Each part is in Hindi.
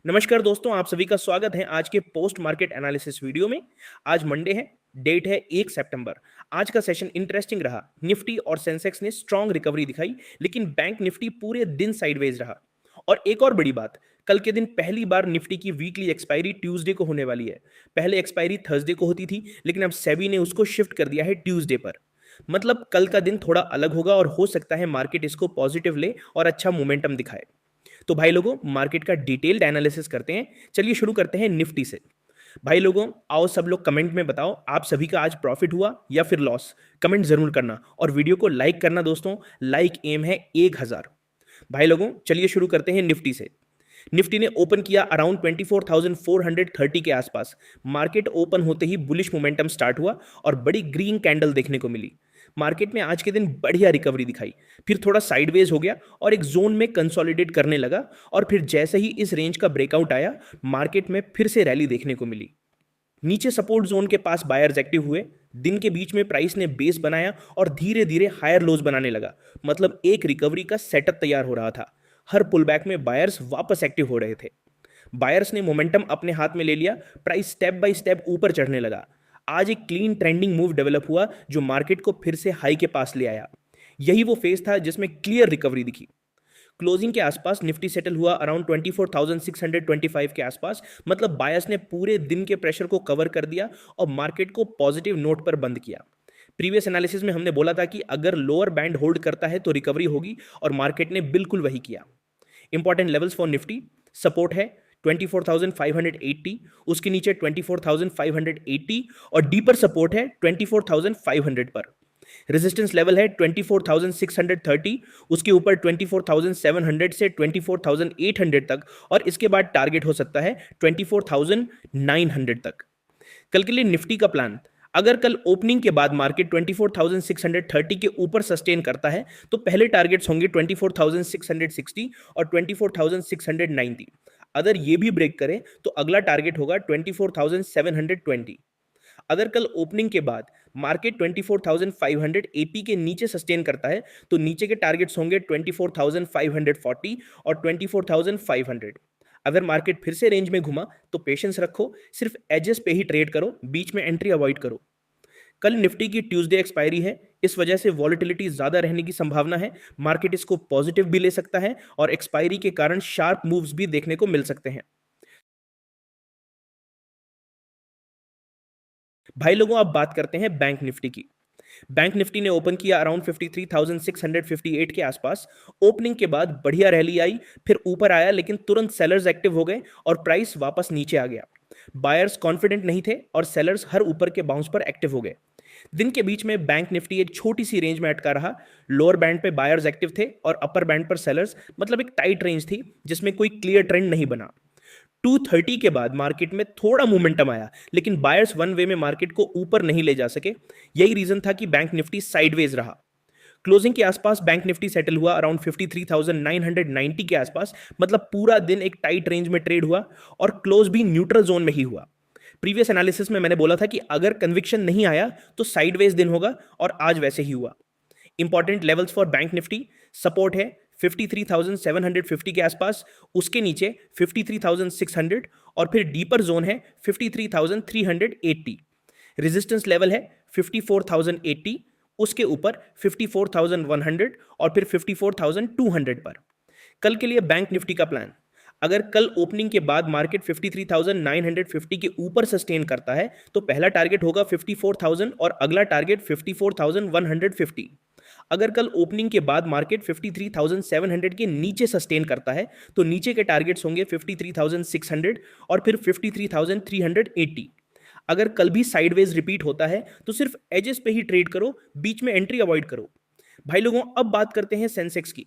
नमस्कार दोस्तों, आप सभी का स्वागत है आज के पोस्ट मार्केट एनालिसिस वीडियो में। आज मंडे है, डेट है 1 सितंबर। आज का सेशन इंटरेस्टिंग रहा। निफ्टी और सेंसेक्स ने स्ट्रांग रिकवरी दिखाई, लेकिन बैंक निफ्टी पूरे दिन साइडवेज रहा। और एक और बड़ी बात, कल के दिन पहली बार निफ्टी की वीकली एक्सपायरी ट्यूसडे को होने वाली है। पहले एक्सपायरी थर्सडे को होती थी, लेकिन अब सेबी ने उसको शिफ्ट कर दिया है ट्यूसडे पर। मतलब कल का दिन थोड़ा अलग होगा और हो सकता है मार्केट इसको पॉजिटिव ले और अच्छा मोमेंटम दिखाए। तो भाई लोगों, मार्केट का डिटेल्ड एनालिसिस करते हैं। चलिए शुरू करते हैं निफ्टी से। भाई लोगों, आओ सब लोग कमेंट में बताओ, आप सभी का आज प्रॉफिट हुआ या फिर लॉस। कमेंट जरूर करना और वीडियो को लाइक करना दोस्तों। लाइक एम है 1000। भाई लोगों, चलिए शुरू करते हैं निफ्टी से। निफ्टी ने ओपन किया अराउंड 24,430 के आसपास। मार्केट ओपन होते ही बुलिश मोमेंटम स्टार्ट हुआ और बड़ी ग्रीन कैंडल देखने को मिली। मार्केट में आज के दिन बढ़िया रिकवरी दिखाई, फिर थोड़ा साइडवेज हो गया और एक जोन में कंसोलिडेट करने लगा। और फिर जैसे ही इस रेंज का ब्रेकआउट आया, मार्केट में फिर से रैली देखने को मिली। नीचे सपोर्ट जोन के पास बायर्स एक्टिव हुए। दिन के बीच में प्राइस ने बेस बनाया और धीरे धीरे हायर लोज बनाने लगा। मतलब एक रिकवरी का सेटअप तैयार हो रहा था। हर पुलबैक में बायर्स वापस एक्टिव हो रहे थे। बायर्स ने मोमेंटम अपने हाथ में ले लिया। प्राइस स्टेप बाय स्टेप ऊपर चढ़ने लगा। आज एक क्लीन ट्रेंडिंग मूव डेवलप हुआ जो मार्केट को फिर से हाई के पास ले आया। यही वो फेज था जिसमें क्लियर रिकवरी दिखी। क्लोजिंग के आसपास निफ्टी सेटल हुआ अराउंड 24,625 के आसपास। मतलब बायर्स ने पूरे दिन के प्रेशर को कवर कर दिया और मार्केट को पॉजिटिव नोट पर बंद किया। प्रीवियस एनालिसिस में हमने बोला था कि अगर लोअर बैंड होल्ड करता है तो रिकवरी होगी, और मार्केट ने बिल्कुल वही किया। Important levels for Nifty: support है 24,580, उसके नीचे 24,580 और डीपर सपोर्ट है 24,500 पर। रेजिस्टेंस लेवल है 24,630, उसके ऊपर 24,700 से 24,800 तक, और इसके बाद टारगेट हो सकता है 24,900 तक। कल के लिए निफ्टी का प्लान: अगर कल ओपनिंग के बाद मार्केट 24,630 के ऊपर सस्टेन करता है तो पहले टारगेट्स होंगे 24,660 और 24,690। अगर ये भी ब्रेक करे तो अगला टारगेट होगा 24,720। अगर कल ओपनिंग के बाद मार्केट 24,580 के नीचे सस्टेन करता है तो नीचे के टारगेट्स होंगे 24,540 और 24,500। अगर मार्केट फिर से रेंज में घुमा तो पेशेंस रखो, सिर्फ एजेस पे ही ट्रेड करो, बीच में एंट्री अवॉइड करो। कल निफ्टी की ट्यूसडे एक्सपायरी है, इस वजह से वॉलेटिलिटी ज्यादा रहने की संभावना है। मार्केट इसको पॉजिटिव भी ले सकता है और एक्सपायरी के कारण शार्प मूव्स भी देखने को मिल सकते हैं। भाई लोगों, अब बात करते हैं बैंक निफ्टी की। बैंक निफ्टी ने ओपन किया अराउंड 53,658 के आसपास। ओपनिंग के बाद बढ़िया रैली आई, फिर ऊपर आया, लेकिन तुरंत सेलर्स एक्टिव हो गए और प्राइस वापस नीचे आ गया। बायर्स कॉन्फिडेंट नहीं थे और सेलर्स हर ऊपर के बाउंस पर एक्टिव हो गए। दिन के बीच में बैंक निफ्टी एक छोटी सी रेंज में अटका रहा। लोअर बैंड पे बायर्स एक्टिव थे और अपर बैंड पर सेलर्स। मतलब एक टाइट रेंज थी जिसमें कोई क्लियर ट्रेंड नहीं बना। 230 के बाद मार्केट में थोड़ा मोमेंटम आया, लेकिन बायर्स वन वे में मार्केट को ऊपर नहीं ले जा सके। यही रीजन था कि बैंक निफ्टी साइडवेज रहा। क्लोजिंग के आसपास बैंक निफ्टी सेटल हुआ अराउंड 53,990 के आसपास। मतलब पूरा दिन एक टाइट रेंज में ट्रेड हुआ और क्लोज भी न्यूट्रल जोन में ही हुआ। प्रीवियस एनालिसिस में मैंने बोला था कि अगर कन्विक्शन नहीं आया तो साइडवेज दिन होगा, और आज वैसे ही हुआ। Important levels for bank Nifty: support है 53,750 के आसपास, उसके नीचे 53,600 और फिर डीपर जोन है 53,380। रेजिस्टेंस लेवल है 54,080, उसके ऊपर 54,100 और फिर 54,200 पर। कल के लिए बैंक निफ्टी का प्लान: अगर कल ओपनिंग के बाद मार्केट 53,950 के ऊपर सस्टेन करता है तो पहला टारगेट होगा 54,000 और अगला टारगेट 54,150। अगर कल ओपनिंग के बाद मार्केट 53,700 के नीचे सस्टेन करता है तो नीचे के टारगेट्स होंगे 53,600 और फिर 53,380। अगर कल भी साइडवेज रिपीट होता है तो सिर्फ एजेस पे ही ट्रेड करो, बीच में एंट्री अवॉइड करो। भाई लोगों, अब बात करते हैं सेंसेक्स की।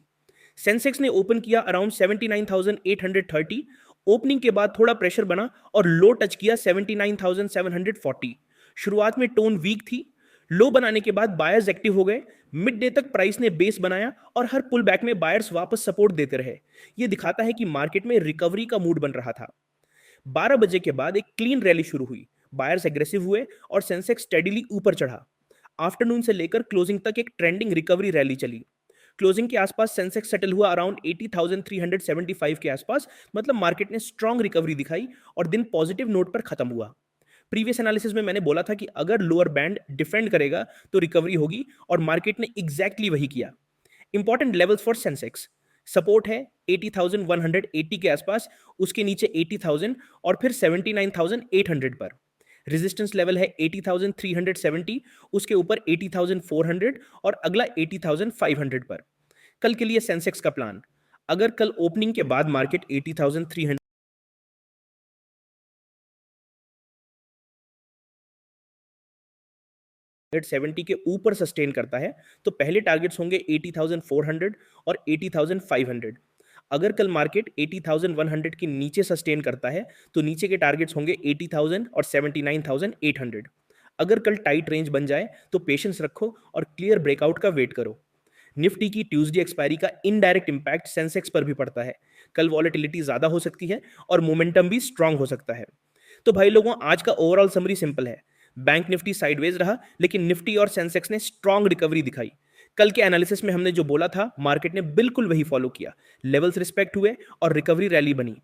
सेंसेक्स ने ओपन किया अराउंड 79,830। ओपनिंग के बाद थोड़ा प्रेशर बना और लो टच किया 79,740। शुरुआत में टोन वीक थी। लो बनाने के बाद बायर्स एक्टिव हो गए। मिड डे तक प्राइस ने बेस बनाया और हर पुल बैक में बायर्स वापस सपोर्ट देते रहे। यह दिखाता है कि मार्केट में रिकवरी का मूड बन रहा था। 12 बजे के बाद एक क्लीन रैली शुरू हुई। बायर्स एग्रेसिव हुए और सेंसेक्स स्टेडीली ऊपर चढ़ा। आफ्टरनून से लेकर क्लोजिंग तक एक ट्रेंडिंग रिकवरी रैली चली। क्लोजिंग के आसपास सेंसेक्स सेटल हुआ अराउंड 80,375 के आसपास, मतलब मार्केट ने स्ट्रांग रिकवरी दिखाई और दिन पॉजिटिव नोट पर खत्म हुआ। प्रीवियस एनालिसिस में मैंने बोला था कि अगर लोअर बैंड डिफेंड करेगा तो रिकवरी होगी, और मार्केट ने एग्जैक्टली वही किया। Important levels for Sensex: support है 80,180 के आसपास, उसके नीचे 80,000 और फिर 79,800 पर। रेजिस्टेंस लेवल है 80,370, उसके ऊपर 80,400 और अगला 80,500 पर। कल के लिए सेंसेक्स का प्लान: अगर कल ओपनिंग के बाद मार्केट 80,370 के ऊपर सस्टेन करता है तो पहले टारगेट्स होंगे 80,400 और 80,500। अगर कल मार्केट 80,100 के नीचे सस्टेन करता है तो नीचे के टारगेट्स होंगे 80,000 और 79,800। अगर कल टाइट रेंज बन जाए तो पेशेंस रखो और क्लियर ब्रेकआउट का वेट करो। निफ्टी की ट्यूसडे एक्सपायरी का इनडायरेक्ट इंपैक्ट सेंसेक्स पर भी पड़ता है। कल वॉलेटिलिटी ज्यादा हो सकती है और मोमेंटम भी स्ट्रांग हो सकता है। तो भाई लोगों, आज का ओवरऑल समरी सिंपल है। बैंक निफ्टी साइडवेज रहा, लेकिन निफ्टी और सेंसेक्स ने स्ट्रांग रिकवरी दिखाई। कल के एनालिसिस में हमने जो बोला था, मार्केट ने बिल्कुल वही फॉलो किया। लेवल्स रिस्पेक्ट हुए और रिकवरी रैली बनी।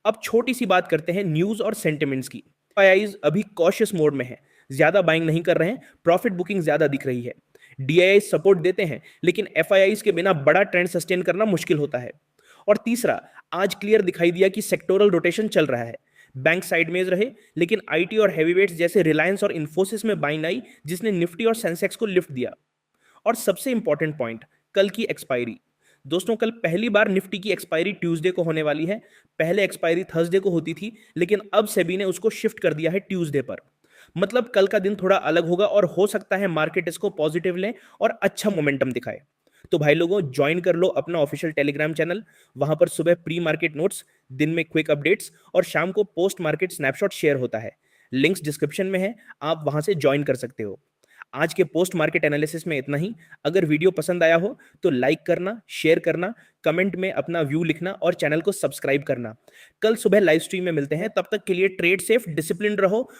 अब छोटी सी बात करते हैं न्यूज और सेंटिमेंट्स की। एफआईआईज अभी कॉशियस मोड में है, ज्यादा बाइंग नहीं कर रहे हैं, प्रॉफिट बुकिंग ज्यादा दिख रही है। डीआईआई सपोर्ट देते हैं, लेकिन एफआईआईज के बिना बड़ा ट्रेंड सस्टेन करना मुश्किल होता है। और तीसरा, आज क्लियर दिखाई दिया कि सेक्टोरल रोटेशन चल रहा है। बैंक साइडमेज रहे, लेकिन आईटी और हैवीवेट्स जैसे रिलायंस और इन्फोसिस में बाइंग आई, जिसने निफ्टी और सेंसेक्स को लिफ्ट दिया। और सबसे इंपॉर्टेंट पॉइंट, कल की एक्सपायरी। दोस्तों, कल पहली बार निफ्टी की एक्सपायरी ट्यूसडे को होने वाली है। पहले एक्सपायरी थर्सडे को होती थी, लेकिन अब सेबी ने उसको शिफ्ट कर दिया है ट्यूसडे पर। मतलब कल का दिन थोड़ा अलग होगा और हो सकता है मार्केट इसको पॉजिटिव ले और अच्छा मोमेंटम दिखाए। तो भाई लोगों, ज्वाइन कर लो अपना ऑफिशियल टेलीग्राम चैनल। वहां पर सुबह प्री मार्केट नोट्स, दिन में क्विक अपडेट्स और शाम को पोस्ट मार्केट स्नैपशॉट शेयर होता है। लिंक्स डिस्क्रिप्शन में है, आप वहां से ज्वाइन कर सकते हो। आज के पोस्ट मार्केट एनालिसिस में इतना ही। अगर वीडियो पसंद आया हो तो लाइक करना, शेयर करना, कमेंट में अपना व्यू लिखना और चैनल को सब्सक्राइब करना। कल सुबह लाइव स्ट्रीम में मिलते हैं, तब तक के लिए ट्रेड सेफ, डिसिप्लिन रहो।